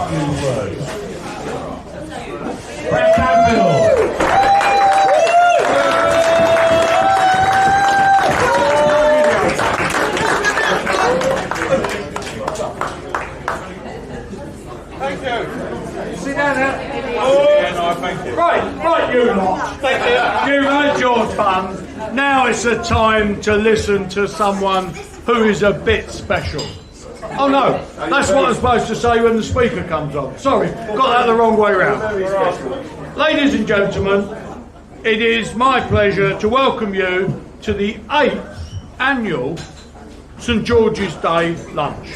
few words. Brett Banfield. Thank you. Sit down now. Yeah, no, thank you. Right, you lot. Thank you. You've had your fun. Now it's the time to listen to someone who is a bit special. Oh no, that's what I'm supposed to say when the speaker comes on. Sorry, got that the wrong way round. Ladies and gentlemen, it is my pleasure to welcome you to the 8th annual St George's Day lunch.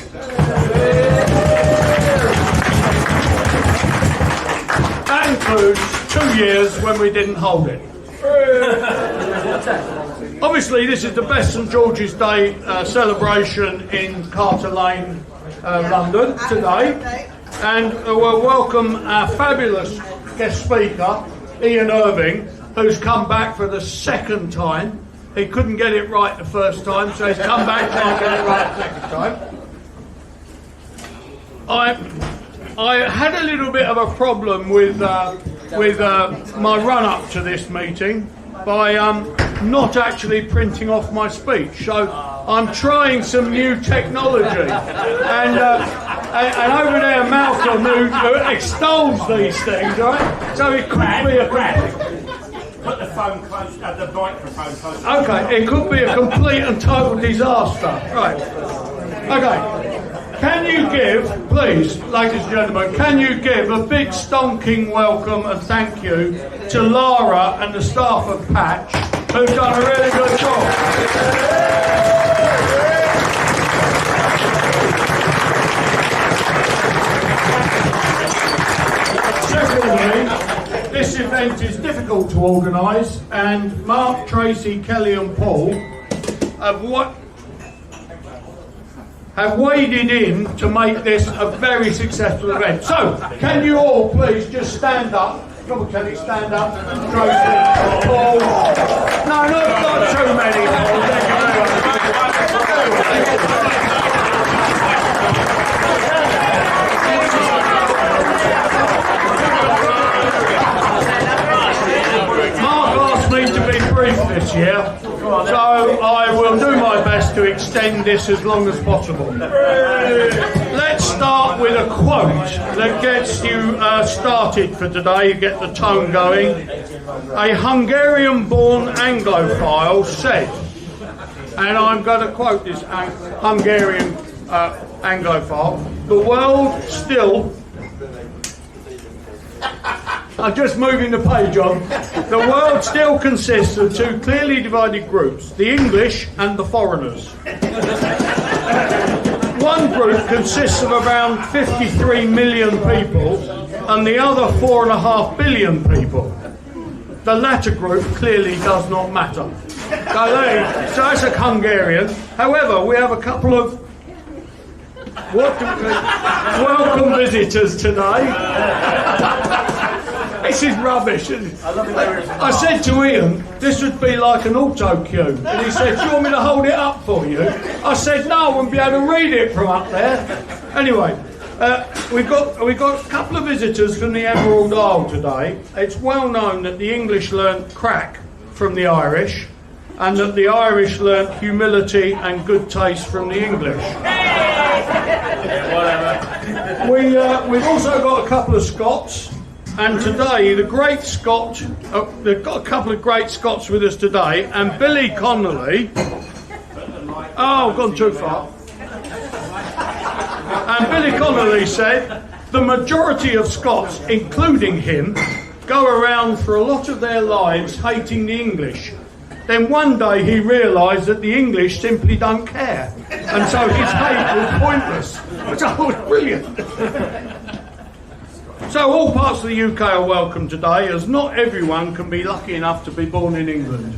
That includes 2 years when we didn't hold it. Obviously, this is the best St George's Day celebration in Carter Lane, London today, and we'll welcome our fabulous guest speaker, Ian Irving, who's come back for the second time. He couldn't get it right the first time, so he's come back and can't get it right the second time. I had a little bit of a problem with my run-up to this meeting by not actually printing off my speech. So I'm trying some new technology, and over there Malcolm, who extols these things, right? So it could be a Put the phone close, the microphone close. okay. It could be a complete and total disaster, right? Okay. Can you give, please, ladies and gentlemen, can you give a big stonking welcome and thank you to Lara and the staff of Patch, who've done a really good job. Secondly, this event is difficult to organise, and Mark, Tracy, Kelly and Paul have waded in to make this a very successful event. So, can you all please just stand up? Come on, Kelly, stand up. Tracy, Paul. No, not too many. Paul. Thank you very much. Mark asked me to be brief this year, so I will do my best to extend this as long as possible. Let's start with a quote that gets you started for today, you get the tone going. A Hungarian-born Anglophile said, and I'm going to quote this Hungarian Anglophile, the world still... I'm just moving the page on. The world still consists of two clearly divided groups, the English and the foreigners. One group consists of around 53 million people and the other 4.5 billion people. The latter group clearly does not matter. So that's a Hungarian. However, we have a couple of welcome visitors today. This is rubbish. I said to Ian, this would be like an auto cue. And he said, do you want me to hold it up for you? I said, no, I wouldn't be able to read it from up there. Anyway, we've got a couple of visitors from the Emerald Isle today. It's well known that the English learnt crack from the Irish, and that the Irish learnt humility and good taste from the English. We've also got a couple of Scots. And today, the great Scot, they've got a couple of great Scots with us today, and Billy Connolly. Oh, gone too far. And Billy Connolly said, the majority of Scots, including him, go around for a lot of their lives hating the English. Then one day he realised that the English simply don't care, and so his hate was pointless, which I thought was brilliant. So all parts of the UK are welcome today, as not everyone can be lucky enough to be born in England.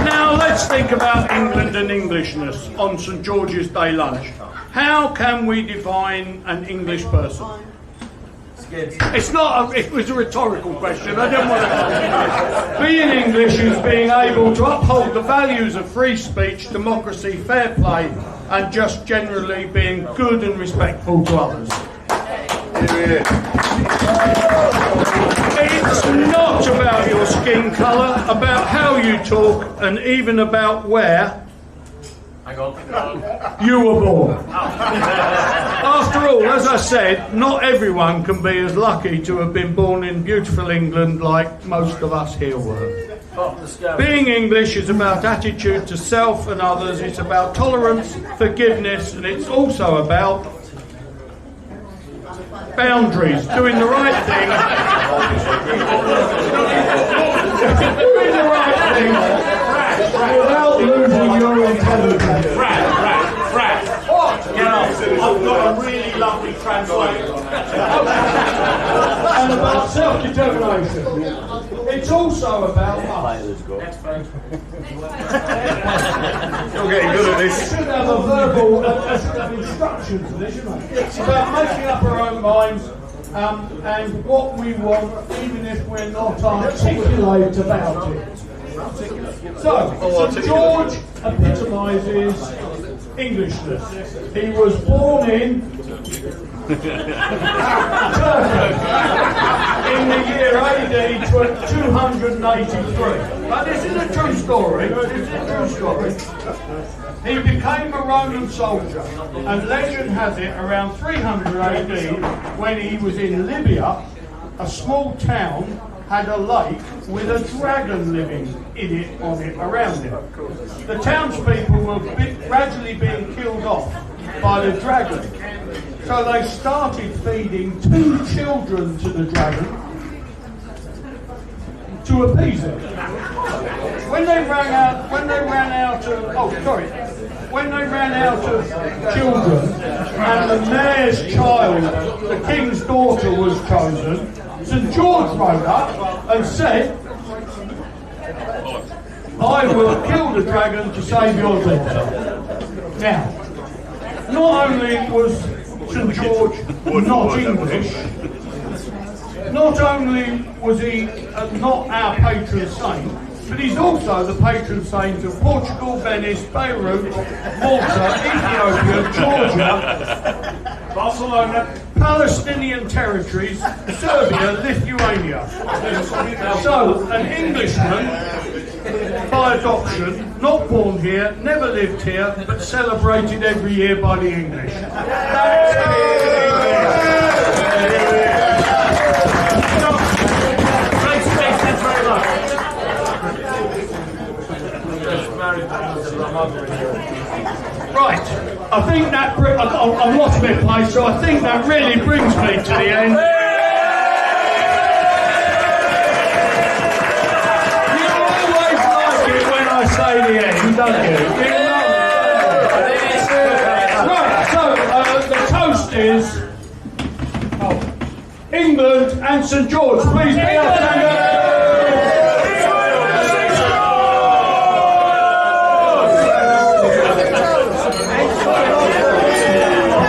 Now let's think about England and Englishness on St George's Day lunch. How can we define an English person? It's not. It was a rhetorical question. I didn't want to. Being English is being able to uphold the values of free speech, democracy, fair play, and just generally being good and respectful to others. It's not about your skin colour, about how you talk, and even about where you were born. After all, as I said, not everyone can be as lucky to have been born in beautiful England like most of us here were. Being English is about attitude to self and others, it's about tolerance, forgiveness, and it's also about boundaries, doing the right thing. Doing the right thing without losing your intelligence. Brad. I've got a really lovely translator. And about self-determination. It's also about us. You're getting good at this. It should have a verbal instruction to this, shouldn't it? It's about making up our own minds and what we want, even if we're not articulate about it. So, St George epitomises Englishness. He was born in Turkey in the year AD 283. But this is a true story. He became a Roman soldier, and legend has it around 300 AD, when he was in Libya, a small town had a lake with a dragon living in it, on it, around it. The townspeople were gradually being killed off by the dragon. So they started feeding 2 children to the dragon to appease it. When they ran out of children, and the mayor's child, the king's daughter, was chosen, St George rode up and said, I will kill the dragon to save your daughter. Now, not only was St George not English, not only was he not our patron saint, but he's also the patron saint of Portugal, Venice, Beirut, Malta, Ethiopia, Georgia, Barcelona, Palestinian territories, Serbia, Lithuania. So, an Englishman, by adoption, not born here, never lived here, but celebrated every year by the English. That's right, I think that I've lost my place, so I think that really brings me to the end. You always like it when I say the end, don't you? Right, so the toast is England and St George. Please be our stand up.